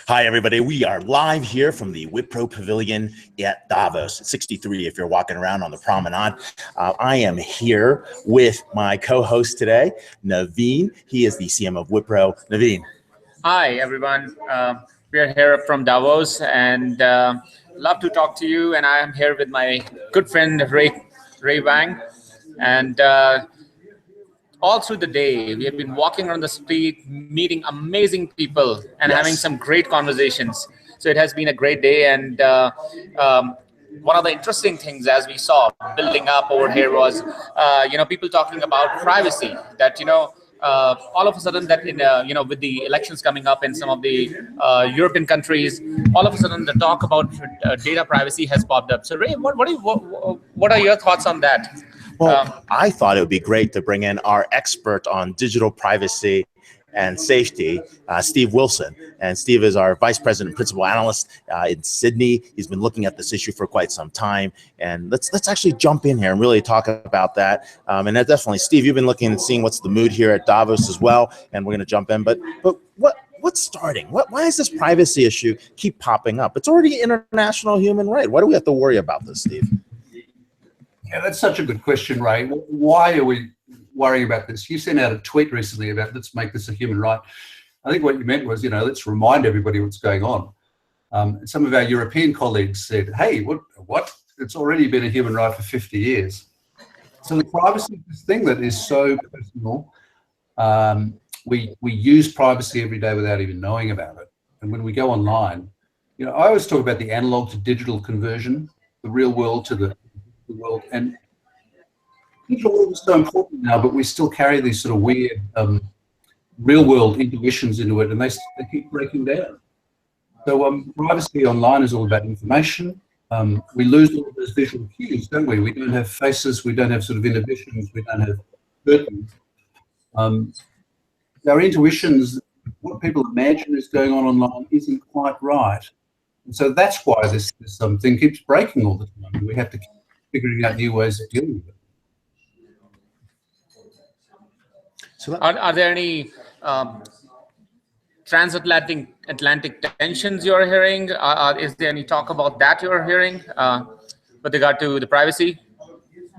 Hi, everybody. We are live here from the Wipro Pavilion at Davos, 63 if you're walking around on the promenade. I am here with my co-host today, Naveen. He is the CM of Wipro. Naveen. Hi, everyone. We are here from Davos and love to talk to you. And I am here with my good friend, Ray Wang. And all through the day, we have been walking around the street, meeting amazing people and having some great conversations. So it has been a great day. And one of the interesting things, as we saw building up over here, was people talking about privacy. That all of a sudden, that with the elections coming up in some of the European countries, all of a sudden the talk about data privacy has popped up. So Ray, what are your thoughts on that? Well, I thought it would be great to bring in our expert on digital privacy and safety, Steve Wilson. And Steve is our Vice President and Principal Analyst in Sydney. He's been looking at this issue for quite some time. And let's actually jump in here and really talk about that. And definitely, Steve, you've been looking and seeing what's the mood here at Davos as well. And we're going to jump in. But what's starting? Why is this privacy issue keep popping up? It's already international human right. Why do we have to worry about this, Steve? Yeah, that's such a good question, Ray. Why are we worrying about this? You sent out a tweet recently about let's make this a human right. I think what you meant was, let's remind everybody what's going on. Some of our European colleagues said, hey, what? It's already been a human right for 50 years. So the privacy is this thing that is so personal. We use privacy every day without even knowing about it. And when we go online, I always talk about the analog to digital conversion, the real world to the world. And digital world is so important now, but we still carry these sort of weird real world intuitions into it, and they keep breaking down. So privacy online is all about information. We lose all of those visual cues, don't we? We don't have faces, we don't have sort of inhibitions, we don't have curtains. Our intuitions, what people imagine is going on online isn't quite right. And so that's why this thing keeps breaking all the time. We have to keep figuring out new ways of dealing with it. So are there any transatlantic tensions you're hearing? Is there any talk about that you're hearing with regard to the privacy?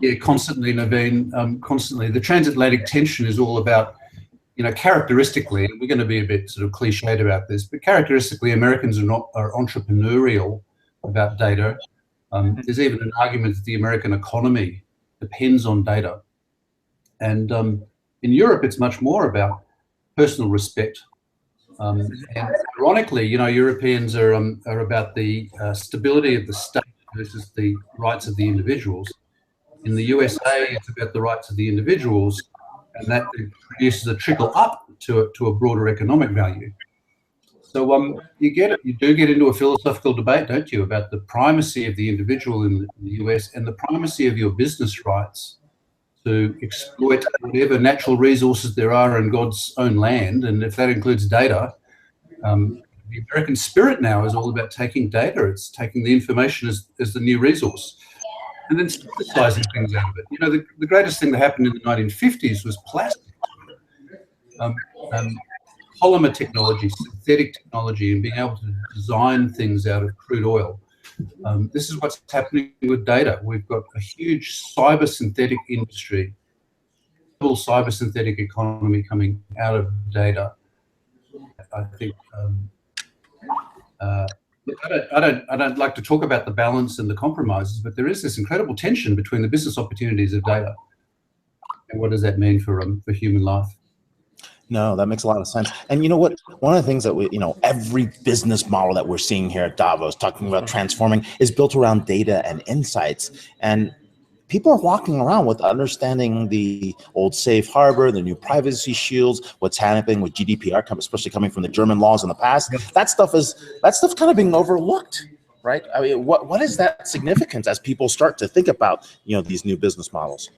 Yeah, constantly, Naveen, constantly. The transatlantic tension is all about, characteristically, and we're going to be a bit sort of cliched about this, but characteristically, Americans are entrepreneurial about data. There's even an argument that the American economy depends on data. And in Europe, it's much more about personal respect. And ironically, Europeans are about the stability of the state versus the rights of the individuals. In the USA, it's about the rights of the individuals, and that produces a trickle up to a broader economic value. So you do get into a philosophical debate, don't you, about the primacy of the individual in the US and the primacy of your business rights to exploit whatever natural resources there are in God's own land. And if that includes data, the American spirit now is all about taking data. It's taking the information as the new resource and then synthesizing things out of it. The greatest thing that happened in the 1950s was plastic. Polymer technology, synthetic technology, and being able to design things out of crude oil. This is what's happening with data. We've got a huge cyber synthetic industry, global cyber synthetic economy coming out of data. I think I don't like to talk about the balance and the compromises, but there is this incredible tension between the business opportunities of data and what does that mean for human life. No, that makes a lot of sense. And you know what? One of the things that every business model that we're seeing here at Davos, talking about transforming, is built around data and insights. And people are walking around with understanding the old safe harbor, the new privacy shields, what's happening with GDPR, especially coming from the German laws in the past. That stuff's kind of being overlooked, right? I mean, what is that significance as people start to think about these new business models?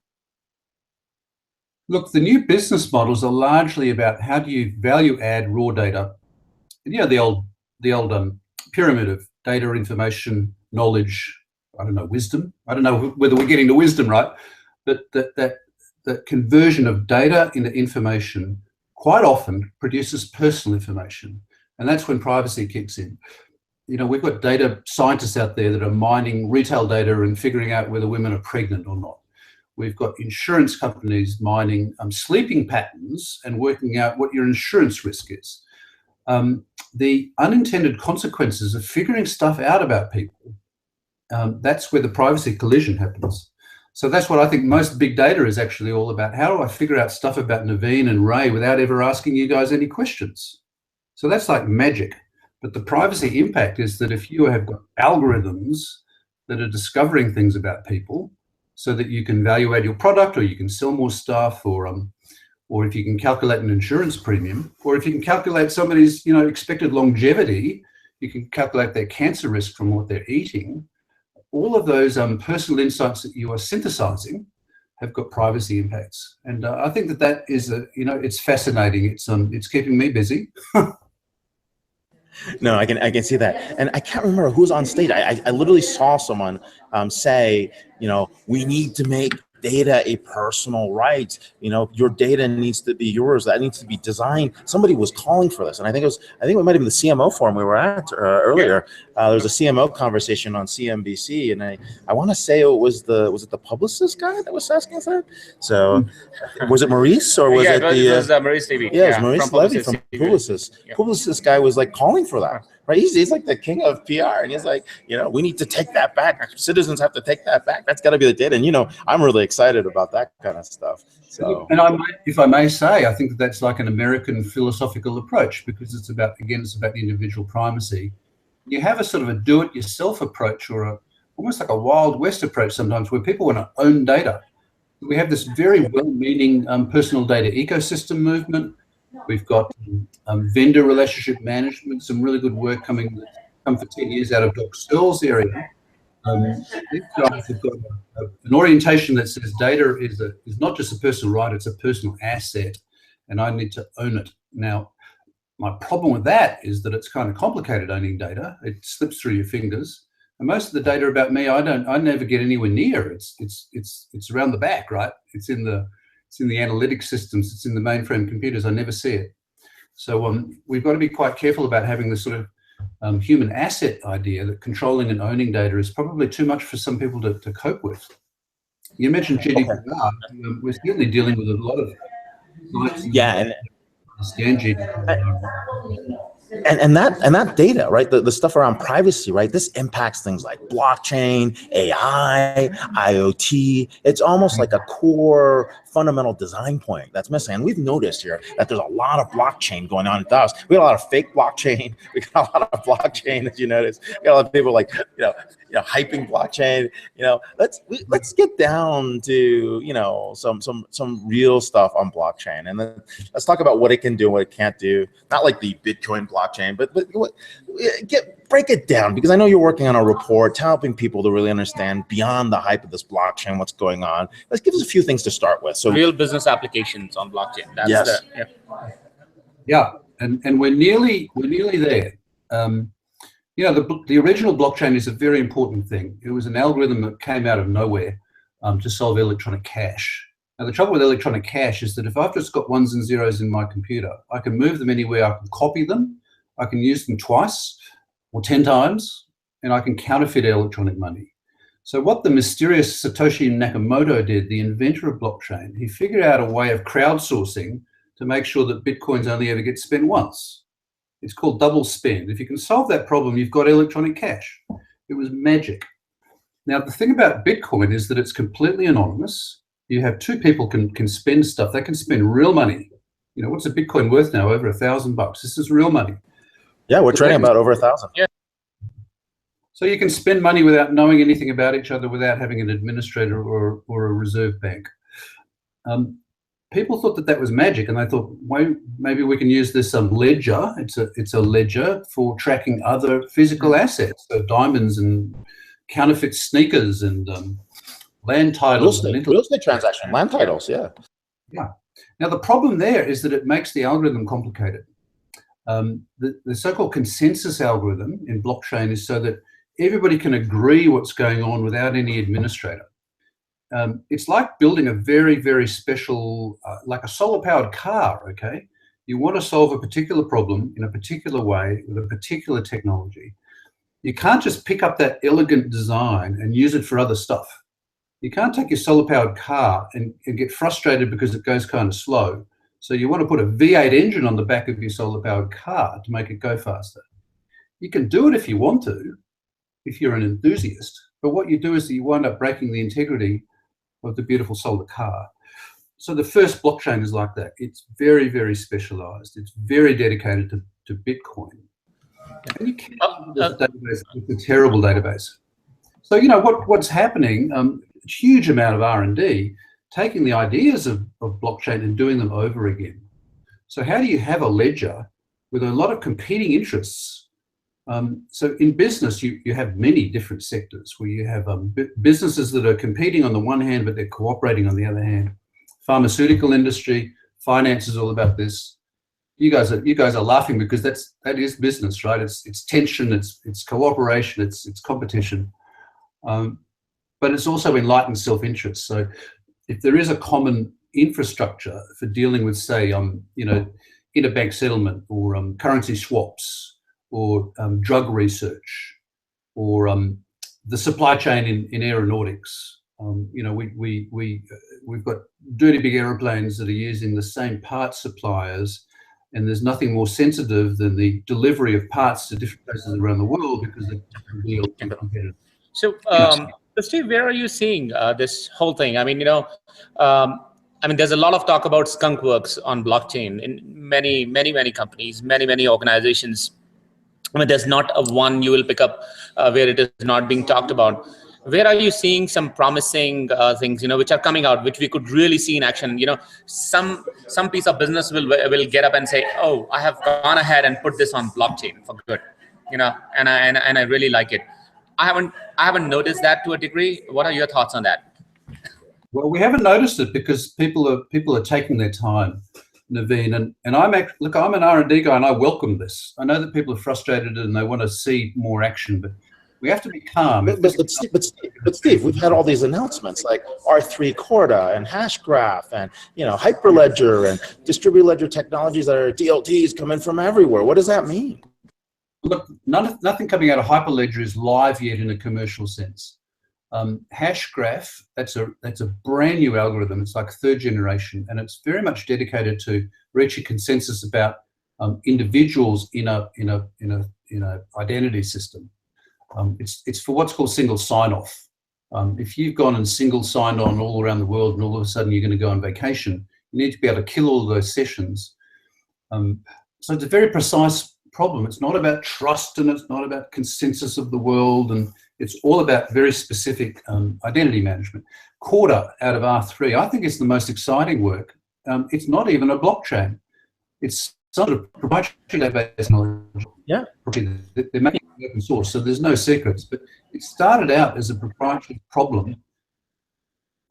Look, the new business models are largely about how do you value add raw data. And, the old pyramid of data, information, knowledge, wisdom. I don't know whether we're getting to wisdom, right? But that conversion of data into information quite often produces personal information. And that's when privacy kicks in. You know, we've got data scientists out there that are mining retail data and figuring out whether women are pregnant or not. We've got insurance companies mining sleeping patterns and working out what your insurance risk is. The unintended consequences of figuring stuff out about people, that's where the privacy collision happens. So that's what I think most big data is actually all about. How do I figure out stuff about Naveen and Ray without ever asking you guys any questions? So that's like magic. But the privacy impact is that if you have got algorithms that are discovering things about people so that you can evaluate your product, or you can sell more stuff, or if you can calculate an insurance premium, or if you can calculate somebody's, you know, expected longevity, you can calculate their cancer risk from what they're eating. All of those personal insights that you are synthesizing have got privacy impacts. And I think that is, you know, it's fascinating. It's keeping me busy. No, I can see that. And I can't remember who was on stage. I literally saw someone say, you know, we need to make data a personal right. You know, your data needs to be yours. That needs to be designed. Somebody was calling for this, and I think it might have been the CMO forum we were at earlier. There was a CMO conversation on CNBC, and I want to say was it the Publicis guy that was asking for that? So was it Maurice, or was it Maurice Levy? Yeah, it was Maurice Levy from Publicis. Yeah. Publicis guy was like calling for that. Right, he's like the king of PR, and he's like, you know, we need to take that back. Citizens have to take that back. That's got to be the data. And you know, I'm really excited about that kind of stuff. So, and if I may say, I think that's like an American philosophical approach, because it's about individual primacy. You have a sort of a do-it-yourself approach, or almost like a Wild West approach sometimes, where people want to own data. We have this very well-meaning personal data ecosystem movement. We've got vendor relationship management, some really good work come for 10 years out of Doc Searle's area. These guys have got an orientation that says data is not just a personal right, it's a personal asset, and I need to own it. Now, my problem with that is that it's kind of complicated owning data. It slips through your fingers. And most of the data about me, I never get anywhere near. It's around the back, right? It's in the analytics systems, it's in the mainframe computers. I never see it. So we've got to be quite careful about having this sort of human asset idea that controlling and owning data is probably too much for some people to cope with. You mentioned GDPR. We're certainly dealing with a lot of sites. Yeah, and understand GDPR. And that data, right? The stuff around privacy, right? This impacts things like blockchain, AI, IoT. It's almost like a core fundamental design point that's missing. And we've noticed here that there's a lot of blockchain going on at Davos. We got a lot of fake blockchain. We got a lot of blockchain, as you notice. We got a lot of people like, you know, hyping blockchain. You know, let's get down to, you know, some real stuff on blockchain, and then let's talk about what it can do and what it can't do. Not like the Bitcoin blockchain, but break it down, because I know you're working on a report helping people to really understand beyond the hype of this blockchain what's going on. Let's give us a few things to start with. So real business applications on blockchain. That's yeah, and we're nearly there. You know, the original blockchain is a very important thing. It was an algorithm that came out of nowhere to solve electronic cash. Now, the trouble with electronic cash is that if I've just got ones and zeros in my computer, I can move them anywhere, I can copy them, I can use them twice or 10 times, and I can counterfeit electronic money. So what the mysterious Satoshi Nakamoto did, the inventor of blockchain, he figured out a way of crowdsourcing to make sure that Bitcoins only ever get spent once. It's called double spend. If you can solve that problem, you've got electronic cash. It was magic. Now, the thing about Bitcoin is that it's completely anonymous. You have two people can spend stuff. They can spend real money. You know, what's a Bitcoin worth now? Over $1,000. This is real money. Yeah, we're trading about over 1,000. Yeah. So you can spend money without knowing anything about each other, without having an administrator or a reserve bank. People thought that was magic, and they thought, well, maybe we can use this ledger. It's a ledger for tracking other physical assets, so diamonds and counterfeit sneakers and land titles. Real estate transaction, land titles, yeah. Yeah. Now, the problem there is that it makes the algorithm complicated. The so-called consensus algorithm in blockchain is so that everybody can agree what's going on without any administrator. It's like building a very, very special, like a solar-powered car, okay? you want to solve a particular problem in a particular way with a particular technology, you can't just pick up that elegant design and use it for other stuff. You can't take your solar-powered car and get frustrated because it goes kind of slow. So you want to put a V8 engine on the back of your solar-powered car to make it go faster. You can do it if you want to, if you're an enthusiast, but what you do is that you wind up breaking the integrity of the beautiful solar car. So the first blockchain is like that. It's very, very specialized. It's very dedicated to Bitcoin. And you can't use a database. It's a terrible database. So, you know, what's happening, huge amount of R&D, taking the ideas of blockchain and doing them over again. So how do you have a ledger with a lot of competing interests? So in business, you have many different sectors where you have businesses that are competing on the one hand, but they're cooperating on the other hand. Pharmaceutical industry, finance is all about this. You guys are laughing because that is business, right? It's tension, it's cooperation, it's competition. But it's also enlightened self-interest. So if there is a common infrastructure for dealing with, say, you know, interbank settlement or currency swaps or drug research or the supply chain in aeronautics, you know, we've got dirty big aeroplanes that are using the same parts suppliers, and there's nothing more sensitive than the delivery of parts to different places around the world because they're competitive. So, Steve, where are you seeing this whole thing? I mean, you know, I mean, there's a lot of talk about skunk works on blockchain in many companies, many organizations. I mean, there's not a one you will pick up where it is not being talked about. Where are you seeing some promising things, you know, which are coming out, which we could really see in action? You know, some piece of business will get up and say, oh, I have gone ahead and put this on blockchain for good, you know, and I really like it. I haven't noticed that to a degree. What are your thoughts on that? Well, we haven't noticed it because people are taking their time, Naveen, and I'm an R&D guy and I welcome this. I know that people are frustrated and they want to see more action, but we have to be calm. But Steve, we've had all these announcements like R3 Corda and Hashgraph and, you know, Hyperledger and distributed ledger technologies that are DLTs coming from everywhere. What does that mean? Look, nothing coming out of Hyperledger is live yet in a commercial sense. Hashgraph, that's a brand new algorithm. It's like third generation, and it's very much dedicated to reaching consensus about individuals in a identity system. It's for what's called single sign-off. If you've gone and single signed on all around the world, and all of a sudden you're going to go on vacation, you need to be able to kill all of those sessions. So it's a very precise problem. It's not about trust and it's not about consensus of the world, and it's all about very specific identity management. Corda out of R3, I think it's the most exciting work. It's not even a blockchain. It's sort of proprietary database knowledge. Yeah. They're making it open source, so there's no secrets, but it started out as a proprietary problem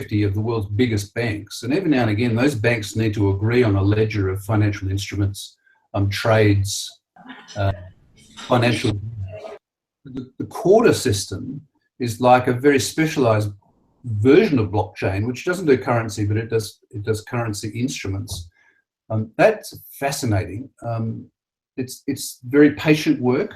of the world's biggest banks. And every now and again, those banks need to agree on a ledger of financial instruments, trades, financial. The Corda system is like a very specialized version of blockchain, which doesn't do currency, but it does currency instruments. That's fascinating. It's very patient work.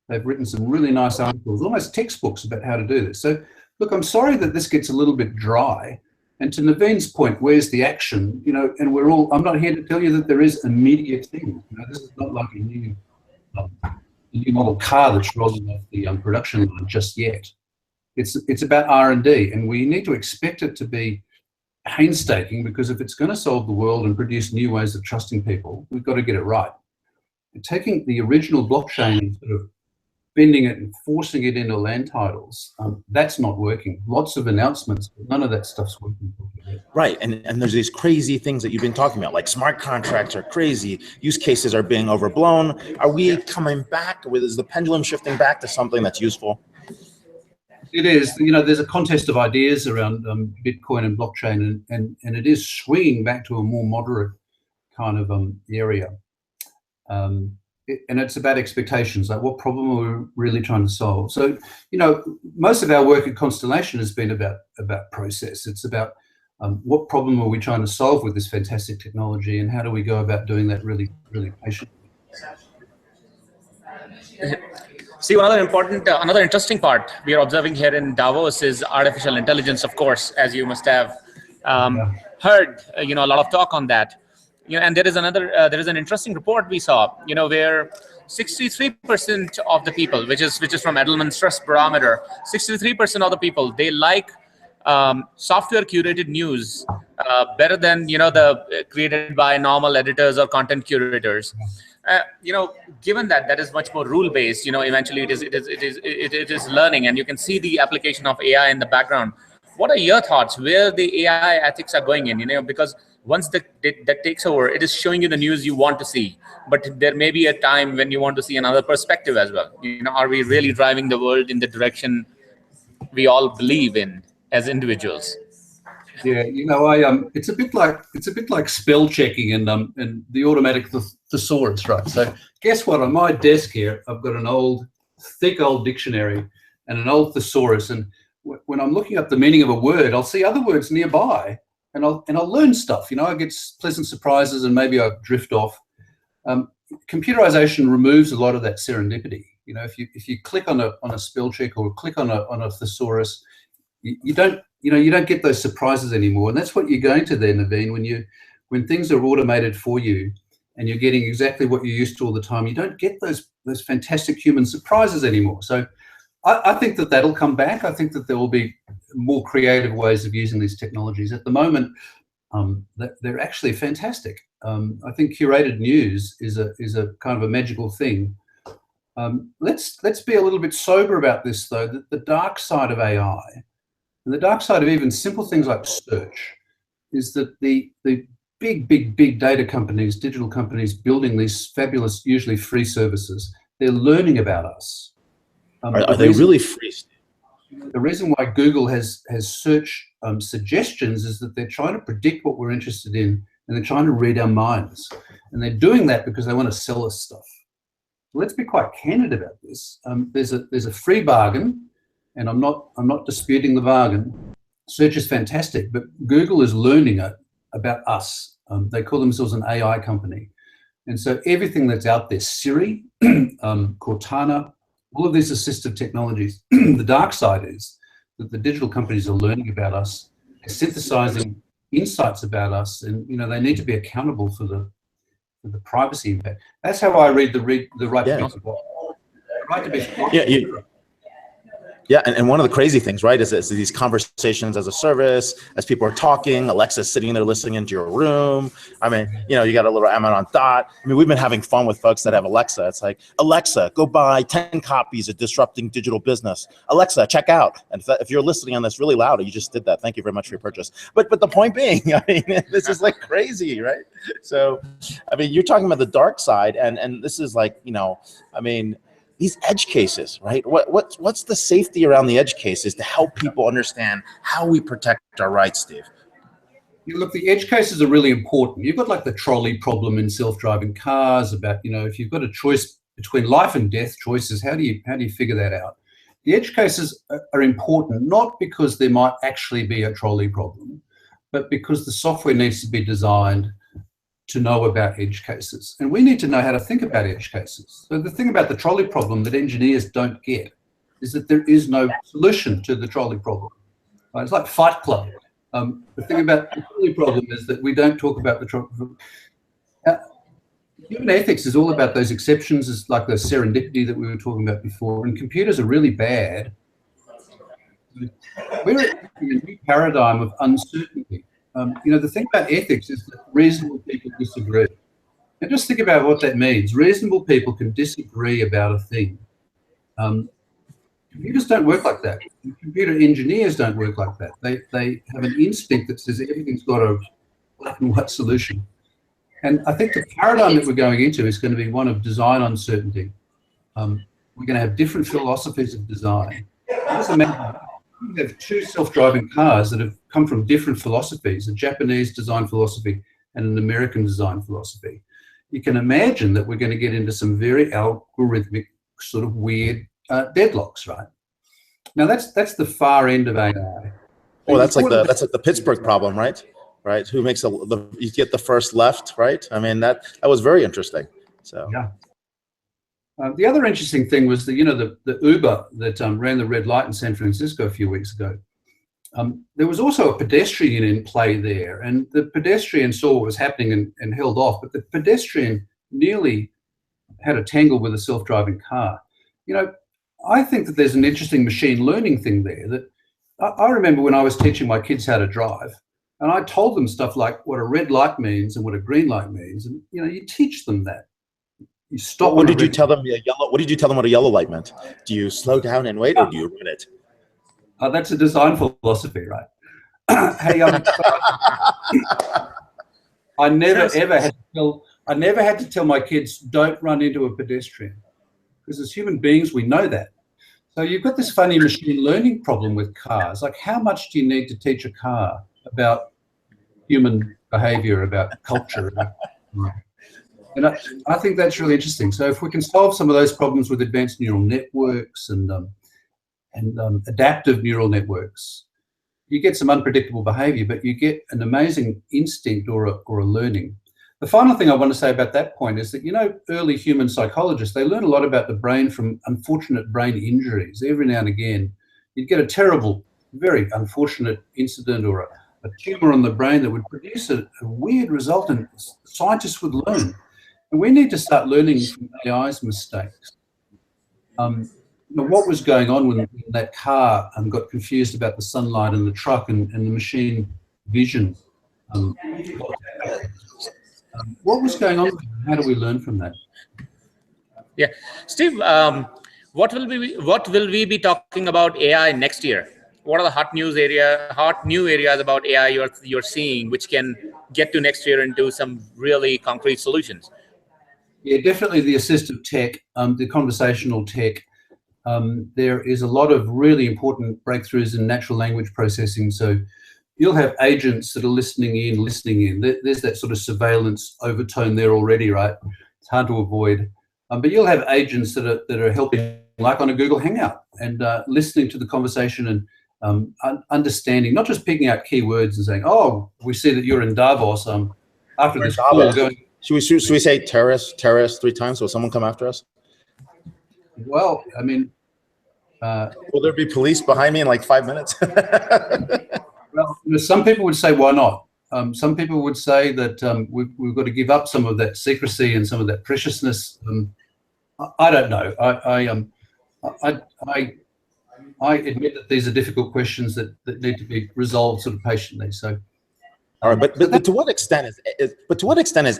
They've written some really nice articles, almost textbooks about how to do this. So look, I'm sorry that this gets a little bit dry. And to Naveen's point, where's the action? You know, and I'm not here to tell you that there is immediate things. You know, this is not like a new model car that's rolling off the production line just yet. It's about R&D, and we need to expect it to be painstaking, because if it's going to solve the world and produce new ways of trusting people, we've got to get it right. And taking the original blockchain and sort of bending it and forcing it into land titles, that's not working. Lots of announcements, but none of that stuff's working. Right, and there's these crazy things that you've been talking about, like smart contracts are crazy, use cases are being overblown. Are we coming back? Is the pendulum shifting back to something that's useful? It is. You know, there's a contest of ideas around Bitcoin and blockchain, and it is swinging back to a more moderate kind of area. And it's about expectations, like what problem are we really trying to solve? So, you know, most of our work at Constellation has been about process. It's about What problem are we trying to solve with this fantastic technology, and how do we go about doing that really, really patiently? See, another interesting part we are observing here in Davos is artificial intelligence, of course, as you must have heard, a lot of talk on that. And there is an interesting report we saw, where 63% of the people, which is from Edelman's Trust Barometer, 63% of the people, they like software curated news better than the created by normal editors or content curators. Given that is much more rule based, eventually it is learning, and you can see the application of AI in the background. What are your thoughts where the AI ethics are going in? Because once that takes over, it is showing you the news you want to see, but there may be a time when you want to see another perspective as well. Are we really driving the world in the direction we all believe in as individuals? Yeah, it's a bit like spell checking and the automatic thesaurus, right? So guess what? On my desk here, I've got an thick old dictionary and an old thesaurus, and when I'm looking up the meaning of a word, I'll see other words nearby, and I'll learn stuff. I get pleasant surprises, and maybe I drift off. Computerization removes a lot of that serendipity. If you click on a spell check or click on a thesaurus, you don't get those surprises anymore. And that's what you're going to there, Naveen, when things are automated for you and you're getting exactly what you're used to all the time. You don't get those fantastic human surprises anymore. So I think that'll come back. I think that there will be more creative ways of using these technologies. At the moment, they're actually fantastic. I think curated news is a kind of a magical thing. Let's be a little bit sober about this, though. The dark side of AI, and the dark side of even simple things like search, is that the big data companies, digital companies building these fabulous, usually free services, they're learning about us. Are they really free? The reason why Google has search suggestions is that they're trying to predict what we're interested in, and they're trying to read our minds. And they're doing that because they want to sell us stuff. Let's be quite candid about this. There's a free bargain, and I'm not disputing the bargain. Search is fantastic, but Google is learning about us. They call themselves an AI company. And so everything that's out there, Siri, Cortana, all of these assistive technologies, the dark side is that the digital companies are learning about us, they're synthesizing insights about us, and they need to be accountable for the privacy impact. That's how I read the right to be. The right to be. Yeah, and one of the crazy things, right, is these conversations as a service, as people are talking, Alexa's sitting there listening into your room. I mean, you got a little Amazon Dot. I mean, we've been having fun with folks that have Alexa. It's like, Alexa, go buy 10 copies of Disrupting Digital Business. Alexa, check out. And if you're listening on this really loud, you just did that. Thank you very much for your purchase. But the point being, I mean, this is like crazy, right? So, I mean, you're talking about the dark side, and this is like, I mean, these edge cases, right? What's the safety around the edge cases to help people understand how we protect our rights, Steve? Look, the edge cases are really important. You've got like the trolley problem in self-driving cars about, if you've got a choice between life and death choices, how do you figure that out? The edge cases are important, not because there might actually be a trolley problem, but because the software needs to be designed to know about edge cases. And we need to know how to think about edge cases. So the thing about the trolley problem that engineers don't get is that there is no solution to the trolley problem. It's like Fight Club. The thing about the trolley problem is that we don't talk about the trolley problem. Human ethics is all about those exceptions, is like the serendipity that we were talking about before, and computers are really bad. We're in a new paradigm of uncertainty. The thing about ethics is that reasonable people disagree. And just think about what that means. Reasonable people can disagree about a thing. Computers don't work like that. Computer engineers don't work like that. They have an instinct that says everything's got a black and white solution. And I think the paradigm that we're going into is going to be one of design uncertainty. We're going to have different philosophies of design. Just imagine we have two self-driving cars that have come from different philosophies, a Japanese design philosophy and an American design philosophy. You can imagine that we're going to get into some very algorithmic, sort of weird deadlocks, right? Now, that's the far end of AI. Oh, that's like the Pittsburgh problem, right? Right. Who makes you get the first left, right? I mean, that was very interesting. So yeah. The other interesting thing was the Uber that ran the red light in San Francisco a few weeks ago. There was also a pedestrian in play there, and the pedestrian saw what was happening and held off, but the pedestrian nearly had a tangle with a self-driving car. I think that there's an interesting machine learning thing there. That I remember when I was teaching my kids how to drive, and I told them stuff like what a red light means and what a green light means, and you teach them that. You stop. What did you tell them? What did you tell them what a yellow light meant? Do you slow down and wait, or do you run it? That's a design philosophy, right? Hey, I never had to tell my kids, don't run into a pedestrian, because as human beings we know that. So you've got this funny machine learning problem with cars. Like, how much do you need to teach a car about human behavior, about culture? And I think that's really interesting. So if we can solve some of those problems with advanced neural networks and adaptive neural networks, you get some unpredictable behavior, but you get an amazing instinct or a learning. The final thing I want to say about that point is that, early human psychologists, they learn a lot about the brain from unfortunate brain injuries. Every now and again, you'd get a terrible, very unfortunate incident or a tumor on the brain that would produce a weird result, and scientists would learn. And we need to start learning from AI's mistakes. What was going on when that car got confused about the sunlight and the truck and the machine vision? What was going on? How do we learn from that? Yeah, Steve, what will we be talking about AI next year? What are the hot new areas about AI you're seeing, which can get to next year into some really concrete solutions? Yeah, definitely the assistive tech, the conversational tech. There is a lot of really important breakthroughs in natural language processing. So you'll have agents that are listening in. There's that sort of surveillance overtone there already, right? It's hard to avoid. But you'll have agents that are helping, like on a Google Hangout, and listening to the conversation and understanding, not just picking out keywords and saying, "Oh, we see that you're in Davos." After this call, going. Should we say terrorist 3 times? Will someone come after us? Well, I mean, will there be police behind me in like 5 minutes? Well, some people would say, why not? Some people would say that we've got to give up some of that secrecy and some of that preciousness. I don't know. I admit that these are difficult questions that need to be resolved sort of patiently. So. All right, but to what extent is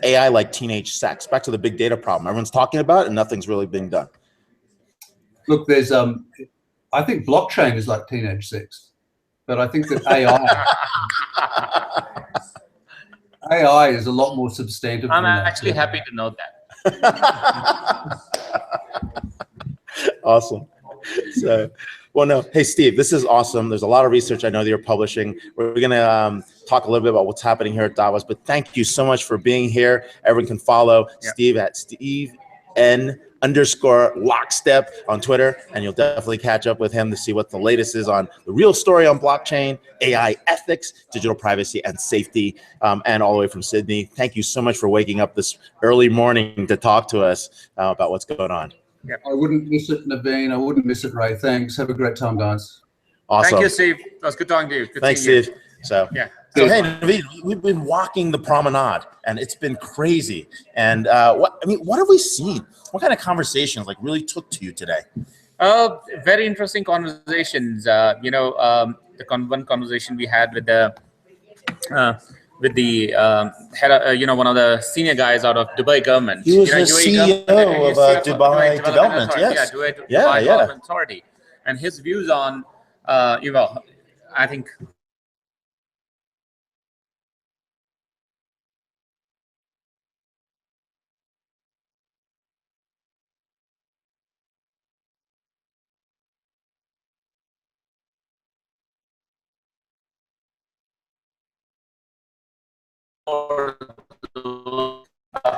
AI like teenage sex? Back to the big data problem. Everyone's talking about it and nothing's really being done. Look, there's I think blockchain is like teenage sex, but I think that AI is a lot more substantive. I'm actually happy to know that. Awesome. So, well, no, hey, Steve, this is awesome. There's a lot of research I know that you're publishing. We're going to talk a little bit about what's happening here at Davos, but thank you so much for being here. Everyone can follow Steve at SteveN_Lockstep on Twitter, and you'll definitely catch up with him to see what the latest is on the real story on blockchain, AI ethics, digital privacy, and safety, and all the way from Sydney. Thank you so much for waking up this early morning to talk to us about what's going on. Yeah, I wouldn't miss it, Naveen. I wouldn't miss it, Ray. Thanks. Have a great time, guys. Awesome. Thank you, Steve. It was good talking to you. Good Thanks, Steve. So, yeah. So, hey, Naveen, we've been walking the promenade, and it's been crazy. And what have we seen? What kind of conversations really took to you today? Very interesting conversations. One conversation we had with the head, one of the senior guys out of Dubai government. He was the CEO of Dubai Development. Yes. Dubai Development Authority, and his views on, I think.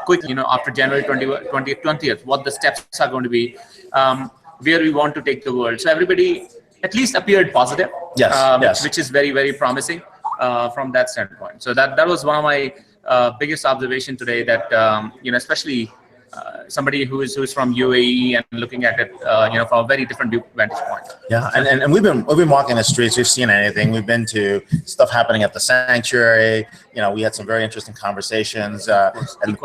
Quick, after January 20th, what the steps are going to be, where we want to take the world. So everybody at least appeared positive. Yes, yes. Which is very, very promising from that standpoint. So that was one of my biggest observation today, that especially somebody who is from UAE and looking at it from a very different vantage point. Yeah, and we've been walking the streets. We've seen anything. We've been to stuff happening at the sanctuary. We had some very interesting conversations. And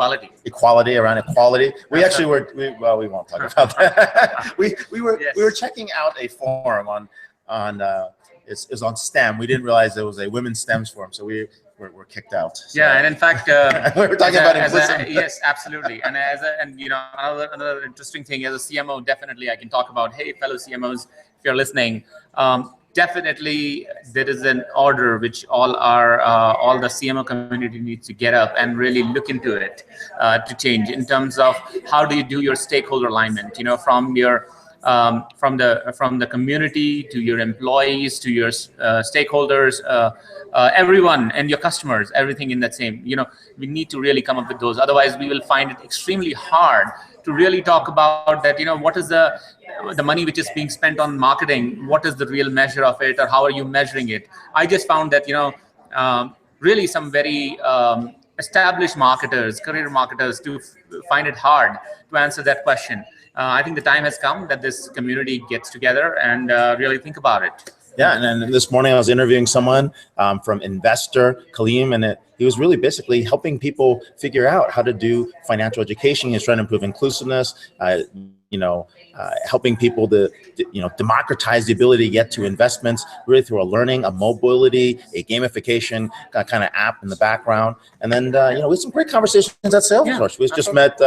equality around equality. We actually we won't talk about that. we were checking out a forum on it's on STEM. We didn't realize it was a women's STEM forum, so we're kicked out. So. Yeah, and in fact, we were talking about implicit. Yes, absolutely. And another interesting thing as a CMO, definitely I can talk about. Hey, fellow CMOs, if you're listening, definitely there is an order which all the CMO community needs to get up and really look into it to change in terms of how do you do your stakeholder alignment. From your from the community to your employees to your stakeholders, everyone, and your customers, everything in that same. We need to really come up with those. Otherwise, we will find it extremely hard to really talk about that. What is the money which is being spent on marketing? What is the real measure of it, or how are you measuring it? I just found that really some very established marketers, career marketers, to find it hard to answer that question. I think the time has come that this community gets together and really think about it. Yeah, and then this morning I was interviewing someone from Investor, Kaleem, and he was really basically helping people figure out how to do financial education. He's trying to improve inclusiveness, helping people to democratize the ability to get to investments really through a learning, a mobility, a gamification kind of app in the background. And then, we had some great conversations at Salesforce. We just met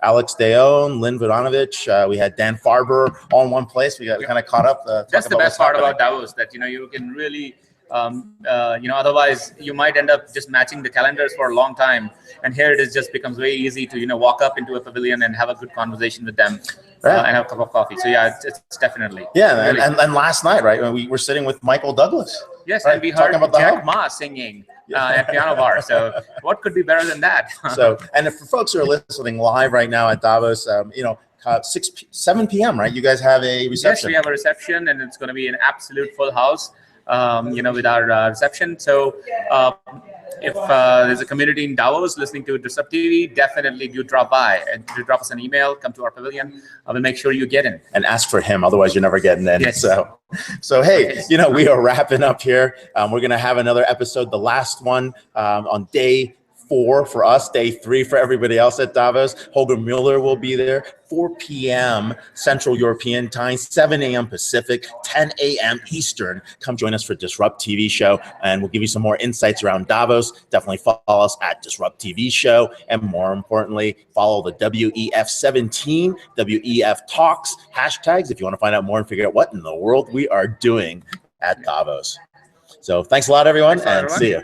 Alex Deon, Lynn Vodanovich. We had Dan Farber all in one place. We kind of caught up. That's the best part about Davos, that, you can really, otherwise you might end up just matching the calendars for a long time. And here it just becomes very easy to, walk up into a pavilion and have a good conversation with them. And have a cup of coffee. So yeah, it's definitely. Yeah, really. and last night, right, when we were sitting with Michael Douglas. Yes, right, and we heard Jack Ma singing at Piano Bar. So what could be better than that? And if for folks who are listening live right now at Davos, 7 p.m., right? You guys have a reception. Yes, we have a reception, and it's going to be an absolute full house. With our reception. So if there's a community in Davos listening to DisrupTV, definitely do drop by and drop us an email, come to our pavilion. I will make sure you get in. And ask for him, otherwise you're never getting in. Yes. So hey, we are wrapping up here. We're going to have another episode, the last one on day 4 for us, day 3 for everybody else at Davos. Holger Mueller will be there, 4 p.m. Central European time, 7 a.m. Pacific, 10 a.m. Eastern. Come join us for Disrupt TV show, and we'll give you some more insights around Davos. Definitely follow us at Disrupt TV show, and more importantly, follow the WEF17, WEF Talks hashtags if you want to find out more and figure out what in the world we are doing at Davos. So thanks a lot, everyone, and see you.